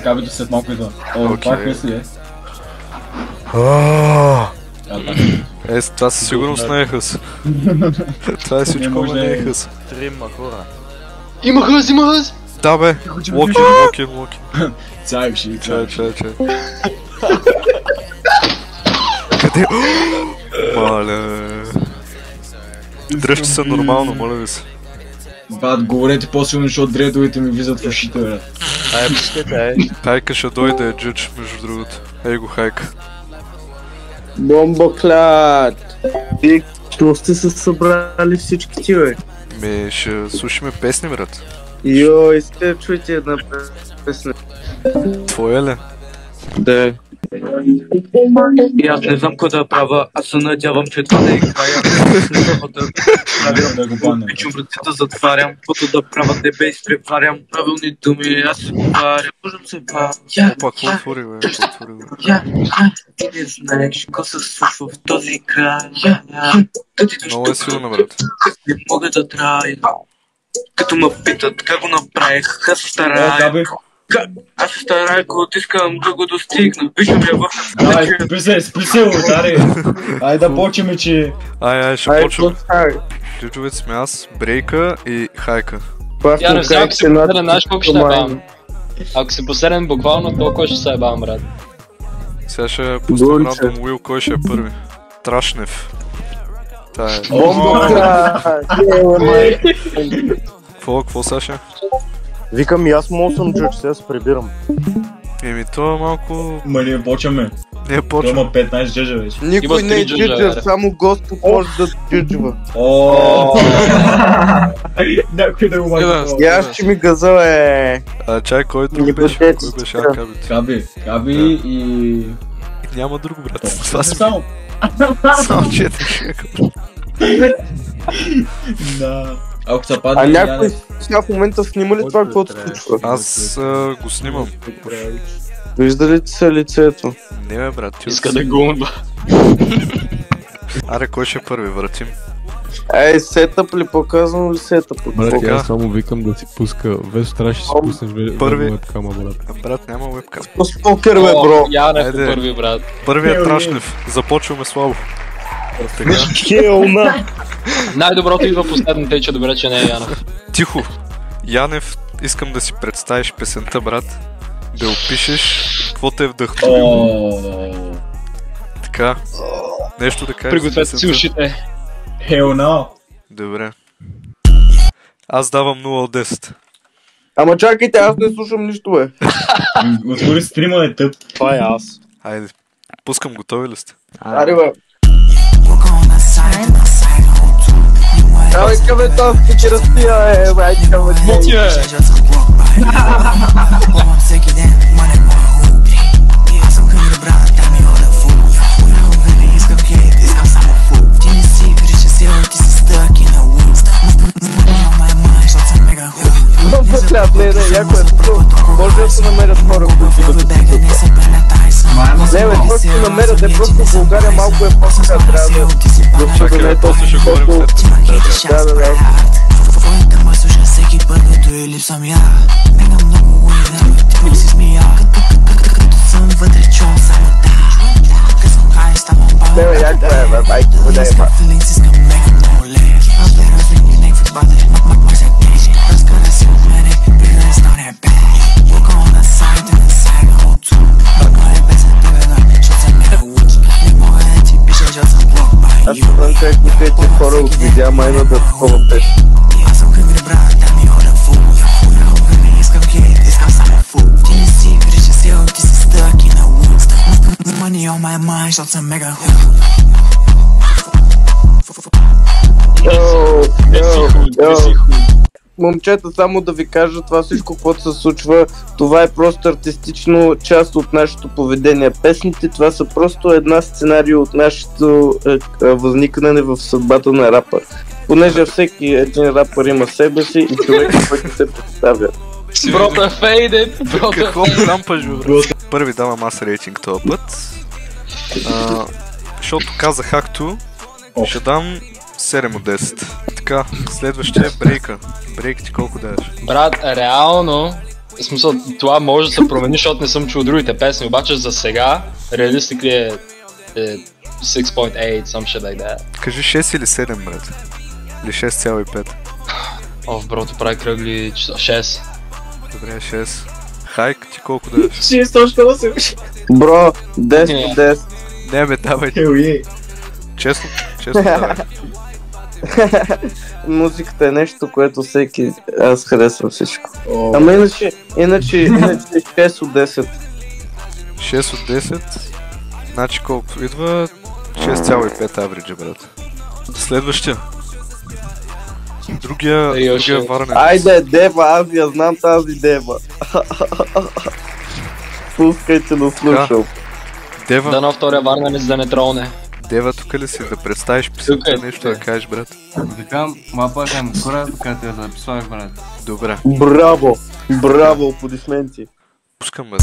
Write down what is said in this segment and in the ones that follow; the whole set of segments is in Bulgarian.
Габито след малко идва. Това е ли е? Това със сигурност не е хъс. Това е всичко, но не е хъс. Трима хора. Има хъс, има хъс! Да бе, локи. Чай. Къде? Маля. Дръжте се нормално, моля ви се. Бат, говорете по-силно, защото дредовете ми влизат в ушите, бе. Пускайте, Хайка ще дойде джидж, между другото. Ей го Хайка. Бомбоклад! И що сте се събрали всички ти, бе? Ще слушаме песни, брат. Йо, искате да чуете една песня? Твоя ли? Да. И аз не знам какво да правя, аз се надявам, че това да е края. Обичам ръцете затварям, каквото да правя, тебе изпреварям. Правилни думи, аз се поварям, можем се бавя. Опа, какво отвори, бе? Ти не знаеш, какво се случва в този край. Много е силно, брат. Не мога да трая. Като ме питат как го направих, аз се старая. Аз се старая, когато искам да го достигна. Виждам я в... Спри се, удари! Айде да почваме, че... Ай, ще почваме. Джиджовете сме аз, Брейка и Хайка. Яна, сега ако си последен, знаеш колко ще ебавам? Ако си последен, буквално толкова ще се ебавам, брат. Сега ще пуснем рандом Уил, кой ще е първи. Трашнев. Тая е. Какво Саша? Викам и аз му съм джудж, сега се прибирам. То е малко... Ма ние почваме. Ние почваме. Има 15 джеджа вече. Никой не е джуджер, само Господ може да джуджва. Някой да го мага. Я ще ми газа, Чай, кой друг беше? Кой беше Кабито? Каби и... Няма друг, брат. Това само. Само 4 човека. Да. Ако се падне... А някой сега в момента снима ли това, каквото се случва? Аз го снимам. Вижда ли ти се лицето? Не бе, брат. Иска да го умба. Аре, кой ще е първи, вратим? Сетъп ли показвам ли сетъп? Брат, аз само викам да си пуска. Весо трябваше да си пуснеш вебкама, брат. Брат, няма вебкам. Спокер, бе, бро! Янев е първи, брат. Първият Трашнев. Започваме слабо. Хелна! Най-доброто идва последно, тъй че добре, че не е Янев. Тихо! Янев, искам да си представиш песента, брат. Да опишеш какво те е вдъхновило. Така. Нещо да кажеш. Пригответе си ушите. Хелна! Добре. Аз давам 0 от 10. Ама чакайте, аз не слушам нищо, бе. Отвори стрима, е тъп. Това е аз. Хайде. Пускам, готови ли сте? Аре, бе. Давай къде това ще разпия, бе, айди къде. Мути, бе. Бомбоклад, не, яко е тук. Може да се намерят хора, които да пишат. Не, бе, това ще намерят, просто в България малко е по-така, трябва да... Чакай, после ще говорим след. Да. Твоята ма слуша всеки път, като и липсвам я. Мега много уедам, ти ми си смия. Като съм вътре, чувам само да. Като съм хай, ставам баба. Не, бе, яко е, бе, байки, бъде, ба. Искам мега много лев. А бе, развини някакви баде, мак се тежи. Разкара си от мене, бигна с на небе. Буквално на сайта, на сайга от ту. Баквай без тебе, защото съм мега луч. Не мога да ти пиша, защото съм блок бай. Аз не знам как никакви хора от видеа майна да такова песен. Аз съм хънгри, брат, да ми хода фул. Не искам хейт, искам само фул. Ти не си виждаш, че си ти си стък и на лук. Money on my mind, защото съм мега худ. Момчета, само да ви кажа това всичко, което се случва, това е просто артистично част от нашето поведение. Песните, това са просто една сценария от нашето възникнане в съдбата на рапър. Понеже всеки един рапър има себе си и човек, който се представя. Брото е фейдед, брото е Какво лампаш, бе? Първи давам аз рейтинг този път. Защото казах Акту, ще дам 7 от 10. Така, следващия е брейка. Брейк ти колко даваш? Брат, реално, в смисъл, това може да се промени, защото не съм чул другите песни, обаче за сега, реалистикли е 6.8, some shit like that. Кажи 6 или 7, брат. Или 6,5. Оф, брото прави кръгли 6. Добре, 6. Хайк, ти колко даваш? 6.8. Бро, 10 по 10. Не бе, давай. Честно давай. Музиката е нещо, което всеки... Аз харесвам всичко. Ама иначе 6 от 10. 6 от 10. Значи колко идва? 6,5 авриджа, брат. Следващия. Другия варен. Айде, Дева, аз я знам тази Дева. Пускайте да слушам. Дева. Дано втория варненец да не тролне. Дева, тук ли си? Да представиш писата нещо да кажеш, брат? Викам, мапа към кора, тук те записвах, брат. Добре. Браво! Браво, аплодисменти. Пускам, бе.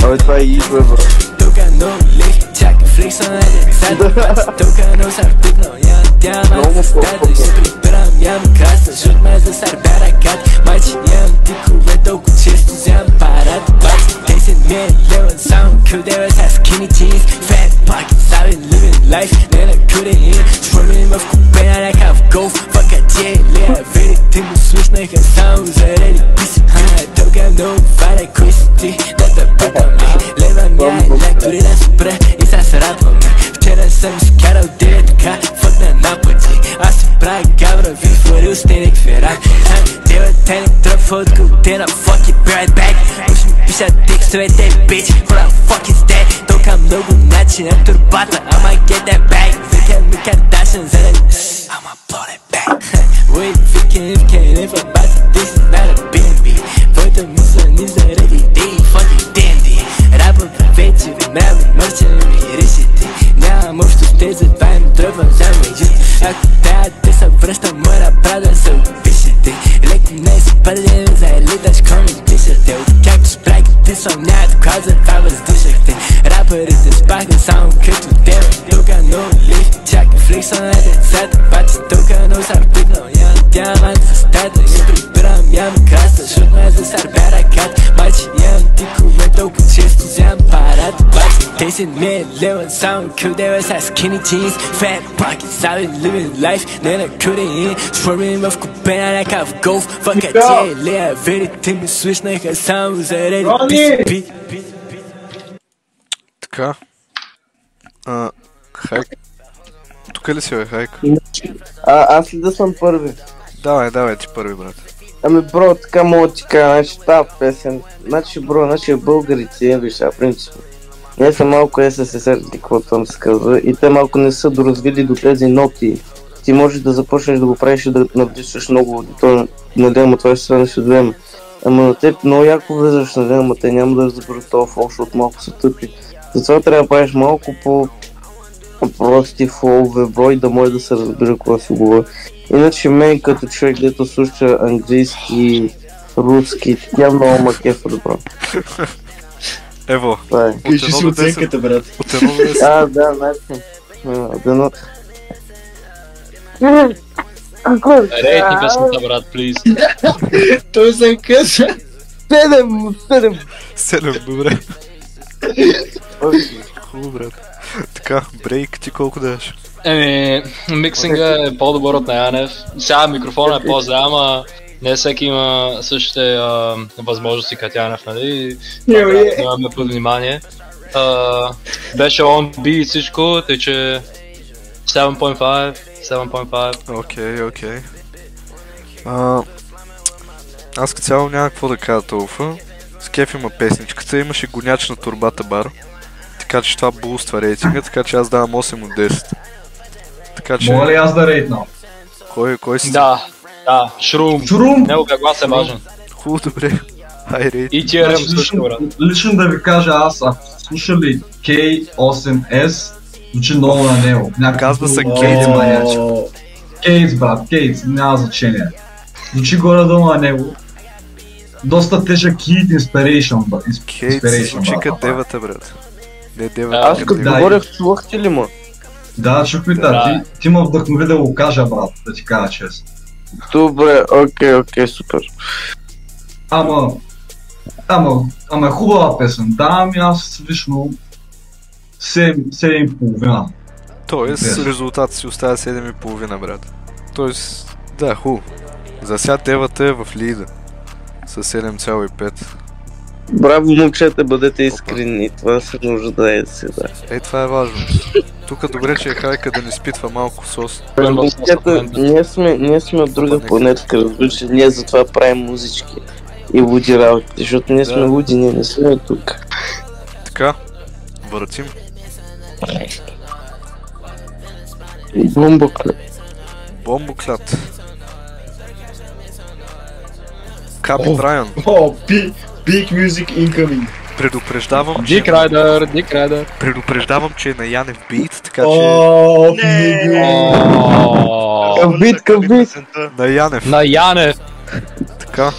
Абе, това е идва, бро. Много Нямам краса, защото ме за сърбера кат. Майче нямам тикове, толкова често вземам парад. Бац, 10 ми е лева, само къде са скини jeans. Fat pockets, I've been living life, не на къде Швървим в купена, някакъв голф. Фака ти лея, верите му слушнаха само заради писи. Тук е много варя, кой си ти, да те питаме. Лева ми е лек, дори да спра и сега се радваме. Вчера съм изкарал 9 така, фъкна на пъти. Аз се правя гавра, ви флорил сте някакви рак. Девата не тръпва от култена, fuck it, be right back. Уж ми пишат текстовете, bitch, who the fuck is that? Толка много начи на турбата, I'ma get that back. Викам ми Кардашън, за да I'ma blow that back. Wait, викам if бати, this is not a B&B. Твоята мисъл ни заради дей, fuck it, dandy. Рапа вече, веднага мърча ми рисите. Нямам общо с те, затова им тръпвам за мейджите. Ако трябва да се връщам, мъра прада се опишете. Леко не си пълен за елиташ, коми дишате. Откакто спрягате съм, няма доклад, затова въздишахте. Рапърите спаха само като дева. Тука много лифт, чака фликса на децата. Бати тука много сарпитнал, нямам диамант с стата. Не прибирам, нямам краса, защото ме за сарбера кат. Майче нямам тикове, толкова често вземам парад. Бати 10 ми е лева, само къде са skinny jeans. Fat pockets, I've been living life, не на къде Швървим в купена, някакъв голф. Фака ти лея, верите ми слушнаха само заради писи. Така. Хайк. Тук ли си, бе, Хайк? Аз ли да съм първи? Давай ти първи, брат. Ами, бро, така мога да ти кажа, значи тази песен, значи българите, виж, принципно. Не са малко СССР, каквото там се казва, и те малко не са доразвили до тези ноти. Ти можеш да започнеш да го правиш и да навлизаш много, на демо, това ще стане ще демо. Ама на теб много яко влизаш на демо, те няма да разберат това фол, защото малко са тъпи. Затова трябва да правиш малко по-прости фолове, брой, да може да се разбира какво си говори. Иначе мен като човек, дето слуша английски, руски, тя много ма кефа да правя. Ево, кажи си оценката, брат. От 1 до 10. Да, значи. Рейтни песента, брат, плиз. Той се къса. 7, добре. Хубаво, брат. Така, брейк, ти колко даваш? Миксинга е по-добър от на Янев. Сега микрофона е по-зле, ама не всеки има същите възможности като Янев, нали? Имаме под внимание. Беше on beat всичко, тъй че 7.5. Окей. Аз като цяло няма какво да кажа толкова. С кеф има песничката, имаше гоняч на турбата бар. Така че това буства рейтинга, така че аз давам 8 от 10. Така че... Мога ли аз да рейтна? Кой си? Да, Шрум. Него глас е важен. Хубаво, добре. Хай рейт. И тия рем също, брат. Лично да ви кажа, аз слушали K8S, звучи много на него. Казва се Кейтс, манячко. Кейтс, брат, Кейтс, няма значение. Звучи горе-долу на него. доста тежък хит, inspiration. Кейт се звучи като девата, брат. Не девата. Аз като говорях, чувахте ли ма? Да, чухме ти ме вдъхнови да го кажа, брат, да ти кажа чест. Добре, окей, супер. Ама е хубава песен. Да, ами аз лично 7,5. Тоест, резултат си оставя 7,5, брат. Тоест, да, хубаво. За сега девата е в лида. С 7,5. Браво, момчета, бъдете искрени. Това се нуждае сега. Това е важно. Тук добре, че е Хайка да не изпитва малко сос. Момчета, ние сме от друга планетка, разбираш, ние затова правим музички и луди работи, защото ние сме луди, ние не сме тук. Така, въртим. Бомбоклят. Бомбоклят. Капи Брайан. Big music incoming. Предупреждавам, Dick Rider. Предупреждавам, че е на Янев бит, така че... Къв бит. На Янев. На Янев. Така.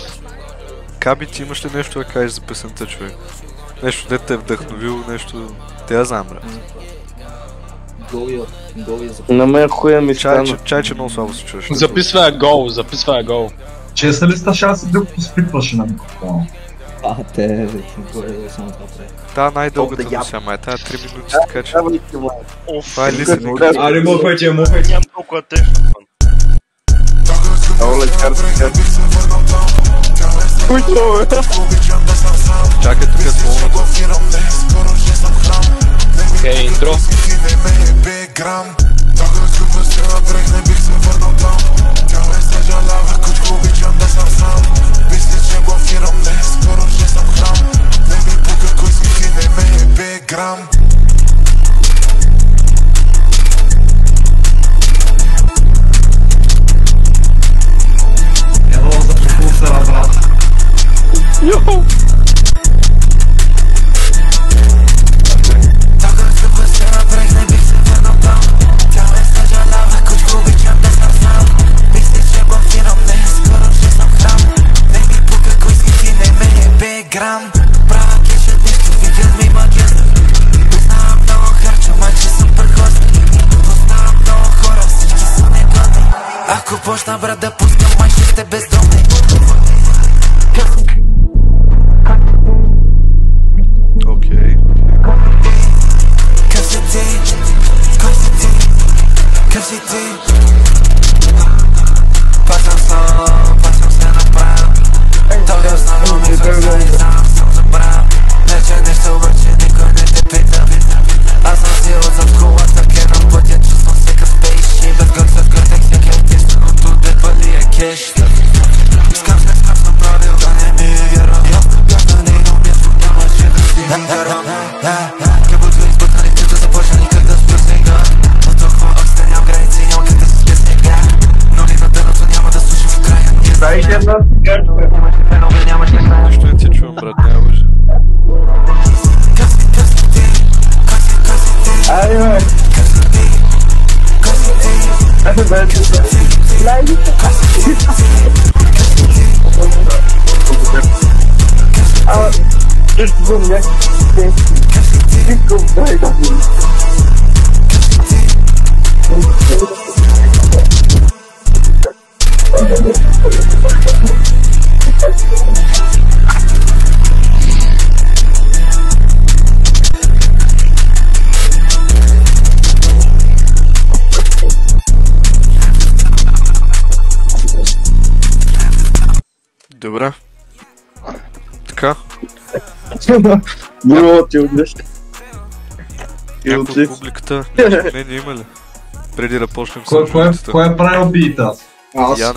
Каби, ти имаш ли нещо да кажеш за песента, човек? Нещо, дето те е вдъхновил, нещо... Те я знам, брат. На мен хуя ми стана. Чай, че много слабо се чуеш. Записва гол. Честа ли ста шанси да го поспитваше на микрофона? Те... Да, най-дългата до сега май, тая 3 минути, така че... Това е лисенинг. Аре, мохайте. Нямам толкова тежко. Чакай тук е пълното. Окей, интро. Ево за пропулсера, брат. Йоу! Ако почна, брат, да пускам, май ще сте бездомни. Окей. Къв си ти? Пасам се направо. Тогава знам, ми съм забрал. Вече нещо върши, никой не те пита. Аз съм си отзад колата, кенам пътя, чувствам се къв спейши. Без гък след къртек всеки единственото депа ли е кеш. Скам направил, да не ми вярвам. Бях на нейно място, нямаше да си вярвам. Кебото избутали, като започна никак да спра сега. Но толкова още нямам граници, няма как да се спя снега. Но ли на дъното няма да слушам в края. Дай ще една Нищо не ти чувам, брат, няма лъжа. Айде, бе! Айде, бе! Ама, също съм някакъв тихов, дай да ми. Добре. Така. Бро, ти отнеш. Някой от публиката, мнение има ли? Преди да почнем с журналистата. Кой е правил бита?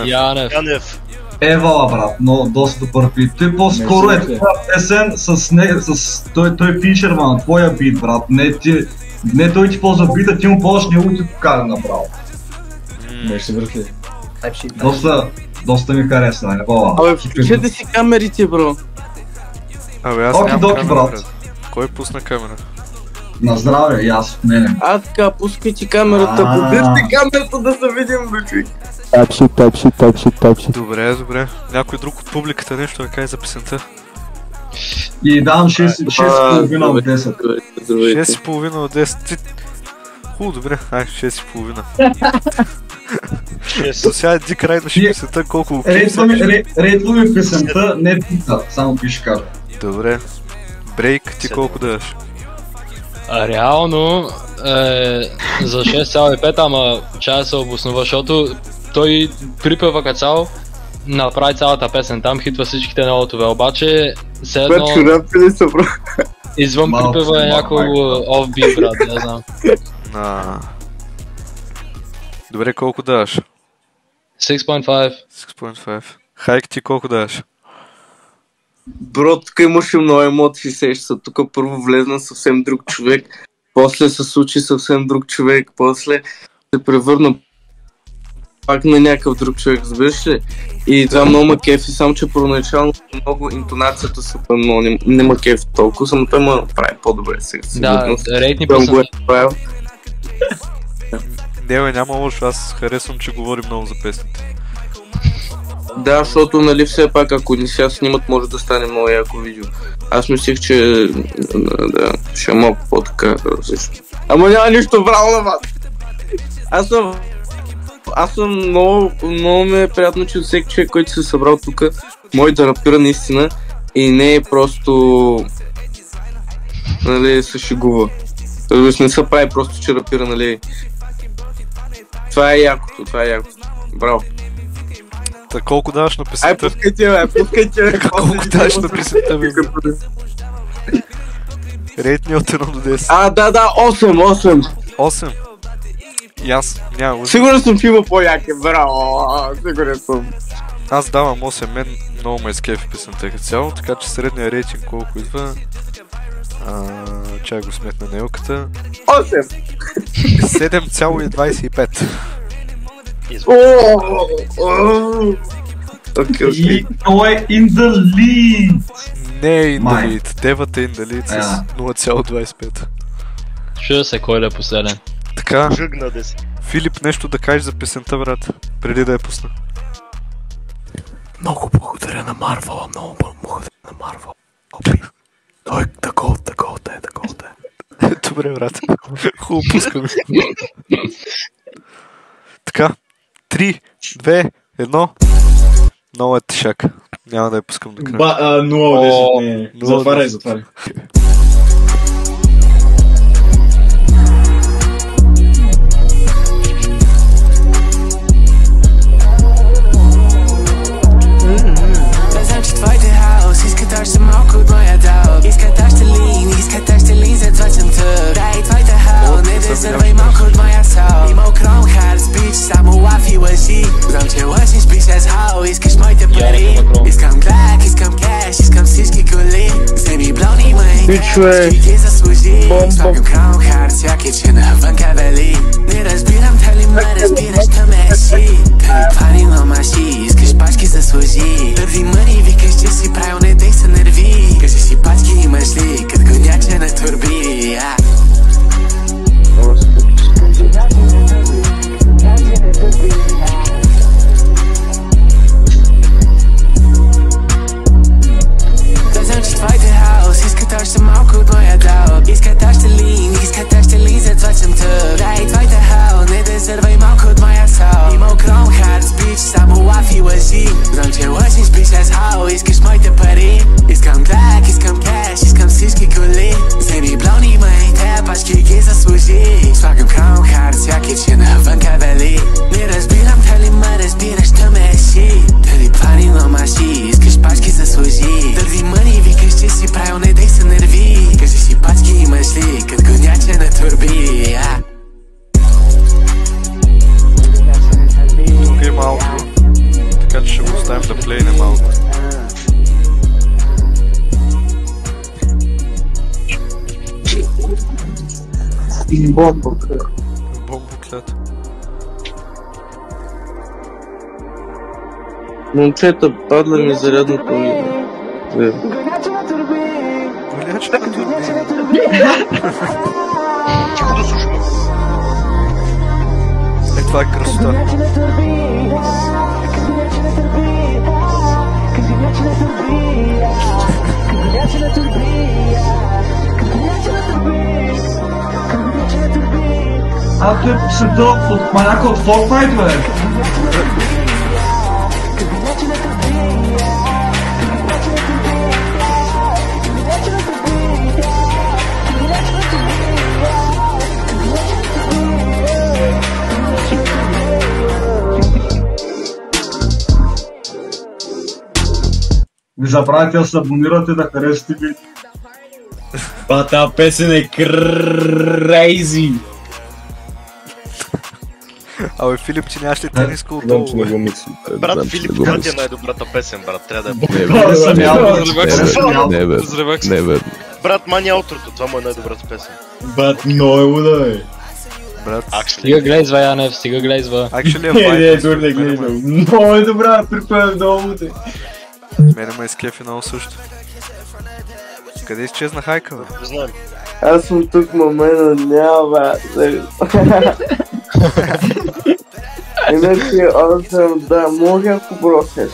Янев. Евала, брат, но доста добър бит. Той по-скоро е това песен с той фичерман, твоя бит, брат. Не той ти ползва бита, ти му ползваш него и ти покара направо. Беше братле. Доста ми харесва, Евала. Абе, включете си камерите, бро. Абе, аз нямам камера, брат. Кой пусна камера? На здраве, и аз от мене. Така, пускайте камерата, поддържте камерата да се видим, бе, човек. Type shit. Добре. Някой друг от публиката нещо да каже за песента? И давам 6,5 от 10. 6,5 от 10. Хубаво, добре. 6,5. До сега иди край на песента, колко... Рейтва ми песента, не пита, само пише кара. Добре. Брейк, ти колко даваш? Реално за 6,5, ама чая се обоснува, защото той припева като цяло, направи цялата песен там, хитва всичките нотове, обаче все едно... Извън припева е някой офбит, брат, не знам. Добре, колко даваш? 6.5. Хайк, ти колко даваш? Бро, тук имаше много емоции, сеща. Тук първо влезна съвсем друг човек, после се случи съвсем друг човек, после се превърна пак на някакъв друг човек, разбираш ли? И това много ма кефи, само че първоначално много интонацията супер много не ма кефи толкова, само той ма прави по-добре сега. Да, рейтни песен. Не, няма лошо, аз харесвам, че говори много за песните. Да, защото нали все пак ако не сега снимат, може да стане много яко видео. Аз мислих, че ще е малко по-така различно. Ама няма нищо браво на вас! Аз съм много ми е приятно, че всеки човек, който се е събрал тук, може да рапира наистина и не е просто нали, се шегува. Тоест не се прави просто, че рапира, нали. Това е якото. Браво. Колко даваш на песента? Ай, пускайте. Колко даваш на песента, бе? Рейтни от 1 до 10. Да, 8. 8? И аз няма. Сигурен съм, че има по-яки, браво, сигурен съм. Аз давам 8, мен много ме изкефи песента като цяло, така че средния рейтинг колко идва? Чай го сметна нейлката. 8! 7,25. И той е in the lead! Не е in the lead, девата е in the lead с 0,25. Ще се кой да е последен. Така, Филип, нещо да кажеш за песента, брат, преди да я пусна. Много благодаря на Марвел, Той е такова е. Добре, брат. Хубаво пускаме. Така, 3, 2, 1. Много е тишак. Няма да я пускам до края. 0-10, не. Затваряй. Изкаташ се малко от моя дал. Изкаташ те лин, затова съм тъп. Дай твоята хал, не дезървай малко от моя сал. Има окром хард спич, само лафи лъжи. Знам, че лъжиш, пишеш хал, искаш моите пари. Искам глак, искам кеш, искам всички коли. Вземи блони май кеш, ти ги заслужи. Слагам кром хард, всяки че навънка вели. Не разбирам, дали ме разбираш, към еши. Дали пари на маши, искаш пачки заслужи. Дърви мъни, викаш, че си правил, не дей се нерви. Кажи си пачки имаш ли, като гоняче на турби. Да знам, че твоите хаос искат още малко от моя дал. Искат още лин, затова съм тъп. Дай твоите хаос, не дезървай малко от моя сал. Има окром хард спич, само лафи лъжи. Знам, че лъжиш, пишеш хал, искаш моите пари. Искам глак, искам кеш, искам всички коли. Вземи блони май, те пачки ги заслужи. Слагам кром хард, всяки че навънка вели. Не разбирам, дали ме разбираш, да ме еши. Дали пари на маши, искаш пачки заслужи. Дали мъни, викаш, че си правил, не дей се нерви. Кажи си пачки имаш ли, като гоняче на турби. Тук е малко, така че ще го оставим да плейне малко. Бомбоклет. Момчета, падна ми зарядното ми. Голяче на турби. Това е красота. А той песента от маняка от Fortnite, бе! Не забравяйте да се абонирате, да харесате ви. Ба, тази песен е крейзи! Абе, Филип, че нямаш ли тениска отдолу, бе? Брат, Филип, това ти е най-добрата песен, брат, трябва да Не, бе. Брат, мани аутрото, това му е най-добрата песен. Бат, много е луда, бе. Брат, стига глезва, Янев, стига глезва. Не, дори не глезвам. Много е добра, припевам много луда. Мене ме изкефи много също. Къде изчезна Хайка, бе? Не знам. Аз съм тук, момента няма, иначе, да, мога ако бросеш.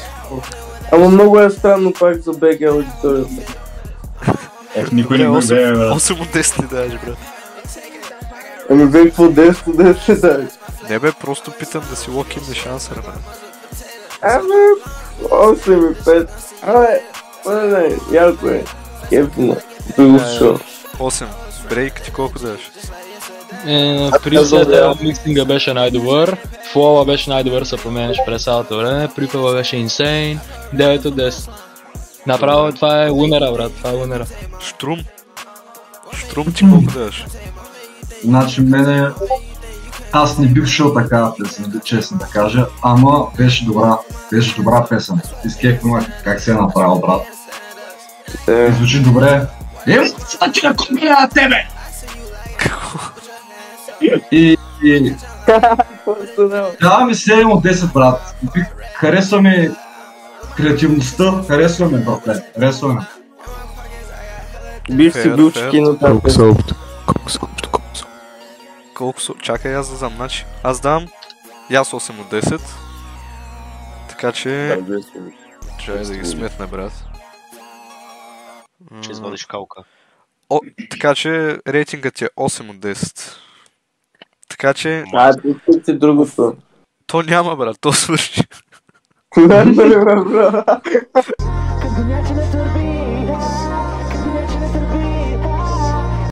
Ама много е странно пак за БГ аудиторията. Никой не го бе, брат. 8 от 10 ли даваш, брат? Ами бе, какво 10 от 10 даваш? Не бе, просто питам да си локимне шанса, бе. Ами, 8 и 5. Абе, не, ярко е. Кефно. Шо. 8. Брейк ти колко даваш? Присета миксинга беше най-добър, флова беше най-добър, се променяш през цялото време, припева беше инсейн, 9 от 10. Направо това е уинера, брат, това е уинера. Штрум ти колко даваш? Значи мене... Аз не бих шел такава песен, честно да кажа, ама беше добра песен. Изкехме как се е направил, брат. Звучи добре. Значи на комбина на тебе! И... Да, ми 7 от 10, брат. Харесва ми креативността, харесва ми, братле, харесва ми. Бих си бил чекинал тази песен. Колко са? Чакай аз да знам, значи. Аз дам и аз 8 от 10. Така че... Чай да ги сметне, брат. Ще извадиш калка. Така че рейтингът ти е 8 от 10. Така че... тук си другото. То няма, брат, то свърши. Не, бе, бро.